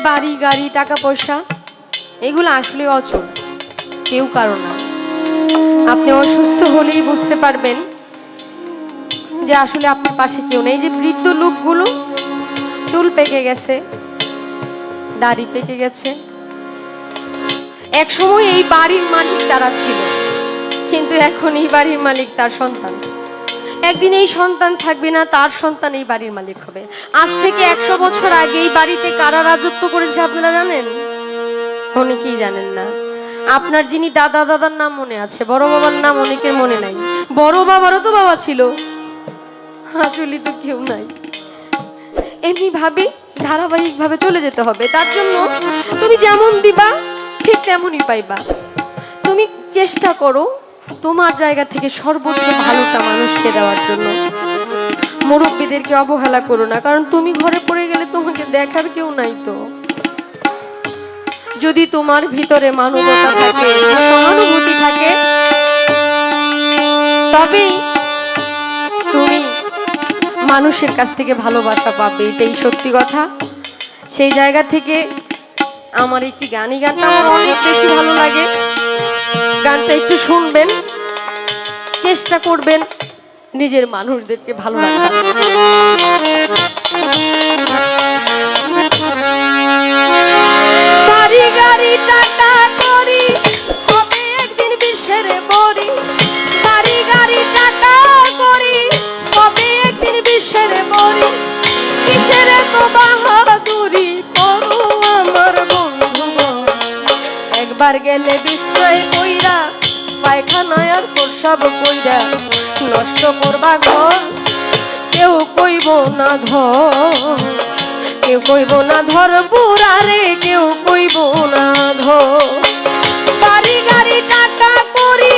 বাড়ি গাড়ি টাকা পয়সা এগুলো আসলে অচল, কেউ কারো না। আপনি অসুস্থ হলেই বুঝতে পারবেন যে আসলে আপনার পাশে কেউ নেই। যে বৃদ্ধ লোকগুলো চুল পেকে গেছে, দাড়ি পেকে গেছে, এক সময় এই বাড়ির মালিক তারা ছিল, কিন্তু এখন এই বাড়ির মালিক তার সন্তান। একদিন এই সন্তান থাকবে না, তার সন্তান এই বাড়ির মালিক হবে। আজ থেকে 100 বছর আগে এই বাড়িতে কারা রাজত্ব করেছে আপনারা জানেন? অনেকেই জানেন না। আপনার যিনি দাদার নাম মনে আছে, বড় বাবার নাম অনেকের মনে নাই। বড় বাবারও তো বাবা ছিল, আসলে তো কেউ নাই। এমনি ভাবে ধারাবাহিক ভাবে চলে যেতে হবে। তার জন্য তুমি যেমন দিবা ঠিক তেমনই পাইবা। তুমি চেষ্টা করো তোমার জায়গা থেকে সর্বোচ্চ ভালোটা মানুষকে দেওয়ার জন্য। মুরব্বীদেরকে অবহেলা করো না, কারণ তুমি ঘরে পড়ে গেলে তোমাকে দেখার কেউ নাই। তো যদি তোমার ভিতরে মানবতা থাকে, সহানুভূতি থাকে, তবেই তুমি মানুষের কাছ থেকে ভালোবাসা পাবে, এটাই সত্যি কথা। সেই জায়গা থেকে আমার একটি গানই গানটা আমার অনেক বেশি ভালো লাগে। গানটা একটু শুনবেন, চেষ্টা করবেন নিজের মানুষদেরকে ভালো রাখার। বাড়ি গাড়ি টাকা করি, হবে একদিন বিশ্বের বড়ি। বাড়ি গাড়ি টাকা করি, হবে একদিন বিশ্বের বড়ি। কিসের তো বাহাদুরি করো আমার বন্ধু, একবার গেলে বিছনায় কইরা, পায়খানায় আর প্রসাব কইরা, নষ্ট করবা ঘর কেউ কইব না ধর, কেউ কইব না ধর বুড়ারে, কেউ কইব না ধর। বাড়ি গাড়ি টাকা করি,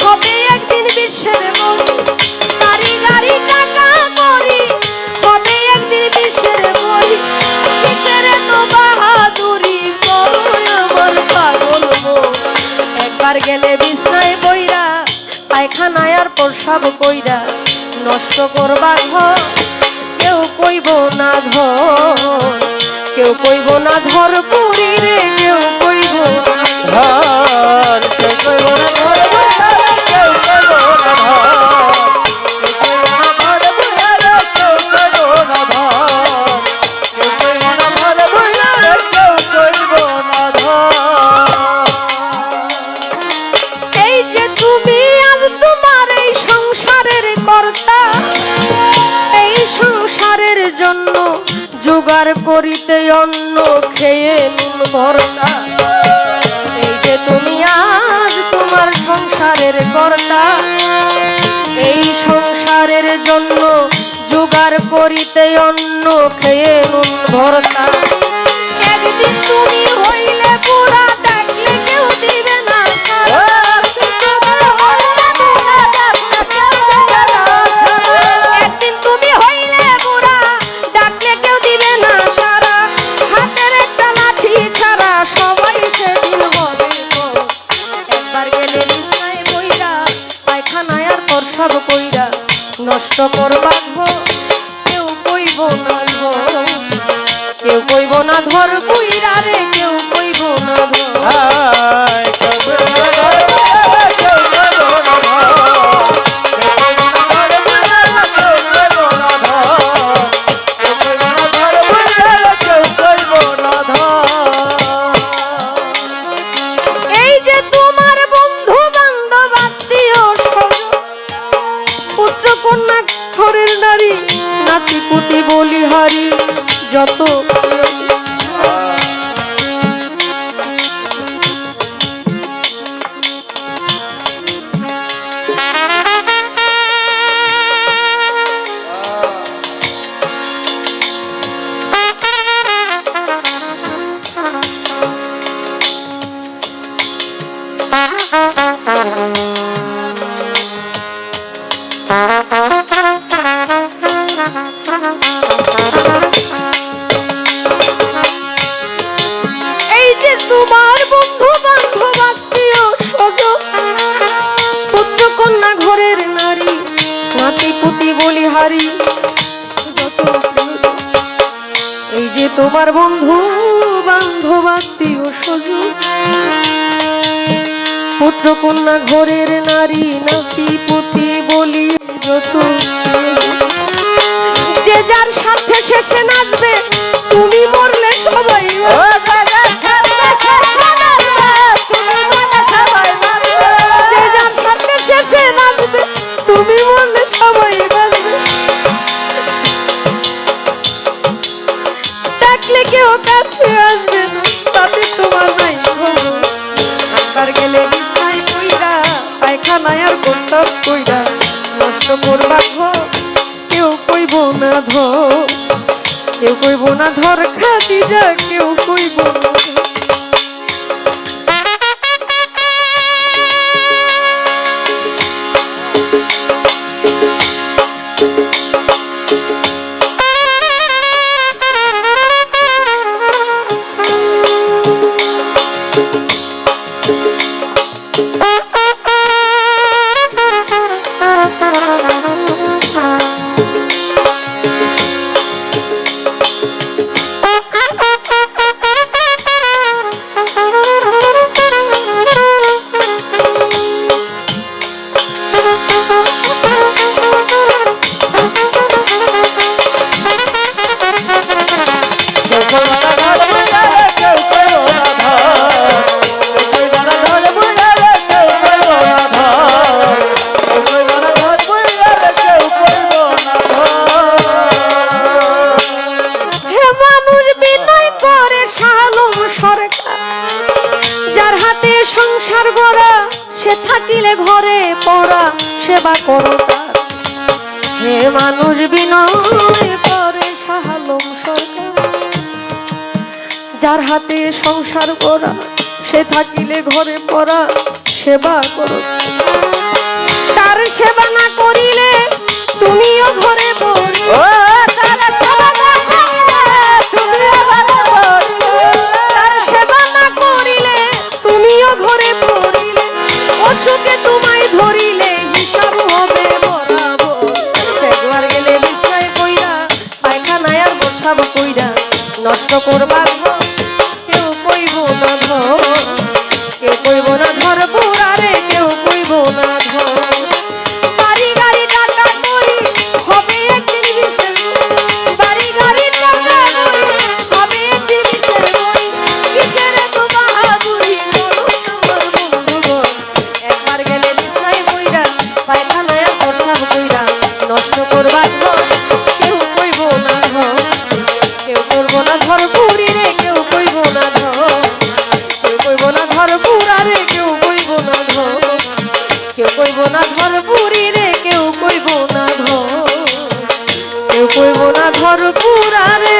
হবে একদিন বিশ্বের বড়ি। বাড়ি গাড়ি টাকা করি, হবে একদিন বিশ্বের বড়ি। কিসের তো বাহাদুরি করো আমার পাগল মন, একবার গেলে বিছনায় বইরা, পায়খানায় আর প্রসাব কইরা, নষ্ট করবা ঘর কেউ কইব না ধর, কেউ কইব না ধর পুরি রে, কেউ কইব না ধর, কেউ কইব না ধর, কেউ কইব না ধর, কেউ কইব না ধর, কেউ কইব না ধর, কেউ কইব না ধর। এই যে তুমি আজ তোমার এই সংসারের কর্তা, এই সংসারের জন্য জোগাড় করিতে অন্ন খেয়ে নুন ভর্তা। এই যে তুমি আজ তোমার সংসারের কর্তা, এই সংসারের জন্য জোগাড় করিতে অন্ন খেয়ে নুন ভর্তা। একদিন তুমি হইলে বুড়া, ডাকলে কেউ দিবে না সাড়া। একদিন তুমি হইলে বুড়া, ডাকলে কেউ দিবে না সাড়া। হাতের একটা লাঠি ছাড়া সবাই সেদিন হবে। একবার গেলে বিছনায় বইরা, পায়খানায় আর প্রসাব কইরা, নষ্ট করবা ঘর কেউ কইব না ধর, কেউ কইব না ধর কইরা রে, কেউ কইব না ধর, কেউ কইব না ধর, কেউ কইব না ধর, কেউ কইব না ধর, কেউ কইব না ধর, কেউ কইব না ধর। এই যে তোমার বন্ধু বান্ধব আত্মীয় স্বজন, পুত্র কন্যা ঘরের নারী, নাতি পুতি বলিহারি, যত বলিহারি, এই যে তোমার বন্ধু বান্ধব আত্মীয় স্বজন, পুত্র কন্যা ঘরের নারী নাতি পুতি বলি যত, যে যার সাথে শেষে নাচবে তুমি মরলে সবাই, যে যার সাথে শেষে নাচবে তুমি মরলে সবাই বাঁচবে। ডাকলে কেউ কাছে আসবে না, তাতে তোমার নাই খবর। একবার গেলে বিছানায় কইরা, পায়খানায় আর প্রস্রাব কইরা, নষ্ট করবা ঘর কেউ কইব না ধর, কেউ কইব না ধর খাদিজা, কেউ কইব না। সংসার গড়া সে থাকিলে ঘরে পড়া সেবা করো তার, হে মানুষ বিনয় করে শাহালম সরকার। যার হাতে সংসার গড়া সে থাকিলে ঘরে পড়া সেবা করো, তার সেবা না করিলে তুমিও ঘরে পড়ি, তার সেবা না করিলে তুমিও ঘরে পড়ি, তার সেবা না করিলে তুমিও ঘরে পড়িলে, অসুখে তোমায় ধরিলে হিসাব হবে বরাবর। একবার গেলে বিছানায় কইরা, পায়খানায় আর প্রস্রাব কইরা, নষ্ট করবা ঘর কেউ কইব না ধর, কেউ কইব না ধর পুরারে, কেউ কইব না ধর। বাড়ি গাড়ি টাকা করি হবে একদিন বিশের, বাড়ি গাড়ি টাকা করি হবে একদিন বিশের বই, কিসের তো বাহাদুরি করো আমার বন্ধুগণ। একবার গেলে বিছানায় কইরা, পায়খানায় আর প্রস্রাব কইরা, নষ্ট করবা ঘর কেউ কইব না ধর, কেউ করব না ধর পুরি রে, কেউ কইব না ধর, কেউ কইব না ধর পুরারে, কেউ কইব না ধর, কেউ কইব না ধর পুরি রে, কেউ কইব না ধর, কেউ কইব না ধর পুরারে।